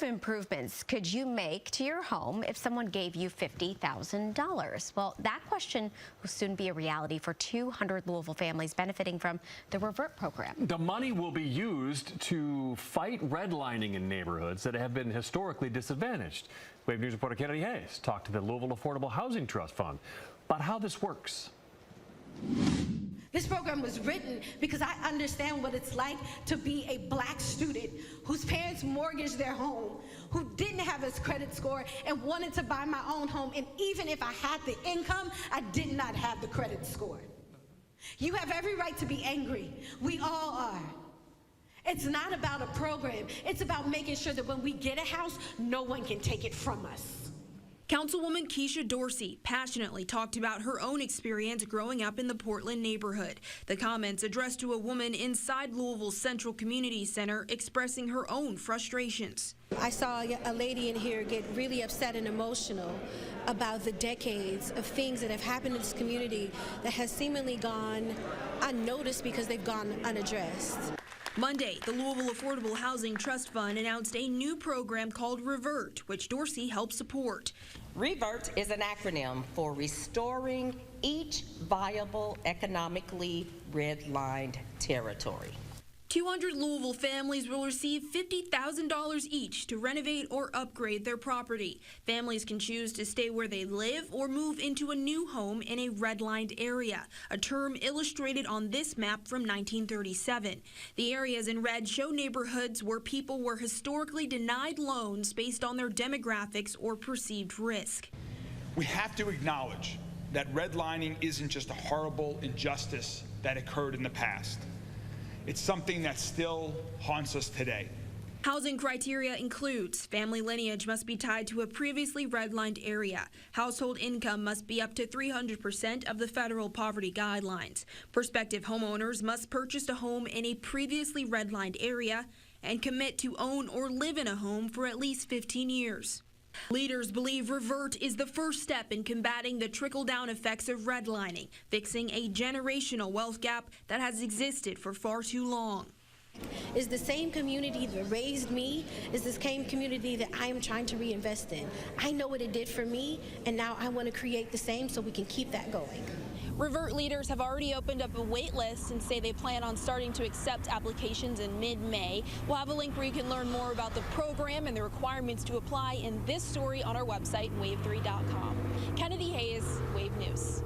improvements could you make to your home if someone gave you $50,000? Well, that question will soon be a reality for 200 Louisville families benefiting from the REVERT program. The money will be used to fight redlining in neighborhoods that have been historically disadvantaged. Wave News reporter Kennedy Hayes talked to the Louisville Affordable Housing Trust Fund about how this works. This program was written because I understand what it's like to be a black student whose parents mortgaged their home, who didn't have his credit score and wanted to buy my own home. And even if I had the income, I did not have the credit score. You have every right to be angry. We all are. It's not about a program. It's about making sure that when we get a house, no one can take it from us. Councilwoman Keisha Dorsey passionately talked about her own experience growing up in the Portland neighborhood. The comments addressed to a woman inside Louisville's Central Community Center expressing her own frustrations. I saw a lady in here get really upset and emotional about the decades of things that have happened in this community that has seemingly gone unnoticed because they've gone unaddressed. Monday, the Louisville Affordable Housing Trust Fund announced a new program called REVERT, which Dorsey helped support. REVERT is an acronym for Restoring Each Viable Economically Redlined Territory. 200 Louisville families will receive $50,000 each to renovate or upgrade their property. Families can choose to stay where they live or move into a new home in a redlined area, a term illustrated on this map from 1937. The areas in red show neighborhoods where people were historically denied loans based on their demographics or perceived risk. We have to acknowledge that redlining isn't just a horrible injustice that occurred in the past. It's something that still haunts us today. Housing criteria includes family lineage must be tied to a previously redlined area. Household income must be up to 300% of the federal poverty guidelines. Prospective homeowners must purchase a home in a previously redlined area and commit to own or live in a home for at least 15 years. Leaders believe REVERT is the first step in combating the trickle-down effects of redlining, fixing a generational wealth gap that has existed for far too long. Is the same community that raised me, is the same community that I am trying to reinvest in. I know what it did for me, and now I want to create the same so we can keep that going. REVERT leaders have already opened up a wait list and say they plan on starting to accept applications in mid-May. We'll have a link where you can learn more about the program and the requirements to apply in this story on our website, wave3.com. Kennedy Hayes, Wave News.